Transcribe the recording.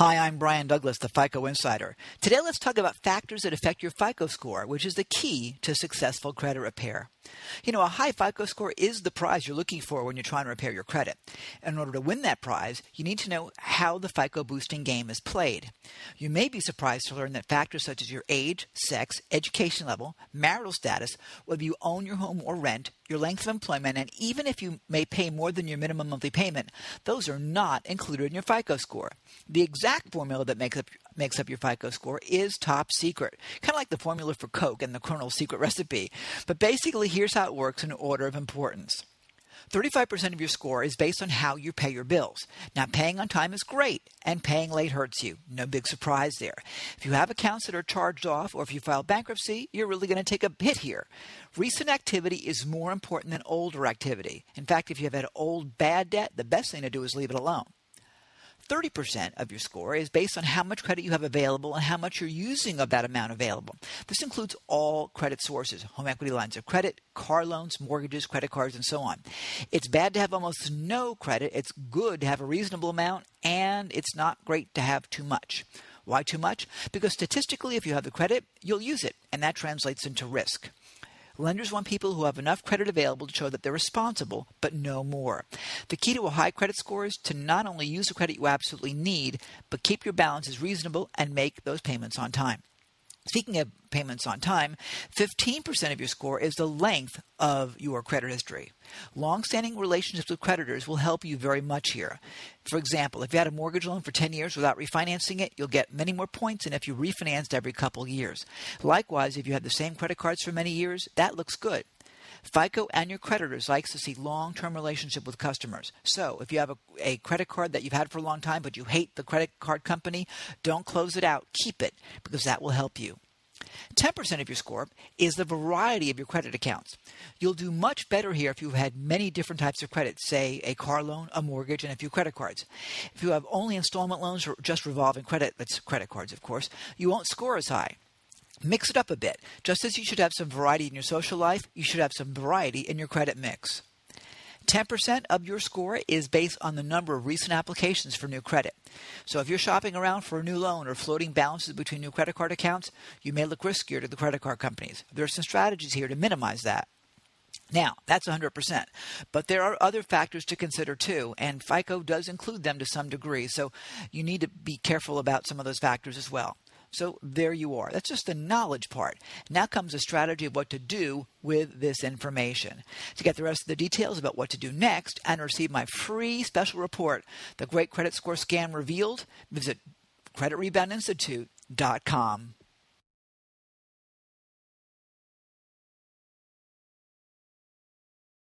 Hi, I'm Brian Douglas, the FICO Insider. Today let's talk about factors that affect your FICO score, which is the key to successful credit repair. You know, a high FICO score is the prize you're looking for when you're trying to repair your credit. In order to win that prize, you need to know how the FICO boosting game is played. You may be surprised to learn that factors such as your age, sex, education level, marital status, whether you own your home or rent, your length of employment, and even if you may pay more than your minimum monthly payment, those are not included in your FICO score. The exact formula that makes up your FICO score is top secret, kind of like the formula for Coke and the Colonel's secret recipe. But basically, here's how it works in order of importance. 35% of your score is based on how you pay your bills. Now, paying on time is great, and paying late hurts you. No big surprise there. If you have accounts that are charged off, or if you file bankruptcy, you're really going to take a hit here. Recent activity is more important than older activity. In fact, if you have had old bad debt, the best thing to do is leave it alone. 30% of your score is based on how much credit you have available and how much you're using of that amount available. This includes all credit sources, home equity lines of credit, car loans, mortgages, credit cards, and so on. It's bad to have almost no credit. It's good to have a reasonable amount, and it's not great to have too much. Why too much? Because statistically, if you have the credit, you'll use it, and that translates into risk. Lenders want people who have enough credit available to show that they're responsible, but no more. The key to a high credit score is to not only use the credit you absolutely need, but keep your balances reasonable and make those payments on time. Speaking of payments on time, 15% of your score is the length of your credit history. Long-standing relationships with creditors will help you very much here. For example, if you had a mortgage loan for 10 years without refinancing it, you'll get many more points than if you refinanced every couple years. Likewise, if you had the same credit cards for many years, that looks good. FICO and your creditors likes to see long-term relationship with customers. So if you have a credit card that you've had for a long time, but you hate the credit card company, don't close it out. Keep it, because that will help you. 10% of your score is the variety of your credit accounts. You'll do much better here if you've had many different types of credit, say a car loan, a mortgage, and a few credit cards. If you have only installment loans or just revolving credit, that's credit cards, of course, you won't score as high. Mix it up a bit. Just as you should have some variety in your social life, you should have some variety in your credit mix. 10% of your score is based on the number of recent applications for new credit. So if you're shopping around for a new loan or floating balances between new credit card accounts, you may look riskier to the credit card companies. There are some strategies here to minimize that. Now, that's 100%, but there are other factors to consider too, and FICO does include them to some degree, so you need to be careful about some of those factors as well. So there you are. That's just the knowledge part. Now comes a strategy of what to do with this information. To get the rest of the details about what to do next and receive my free special report, The Great Credit Score Scam Revealed, visit creditreboundinstitute.com.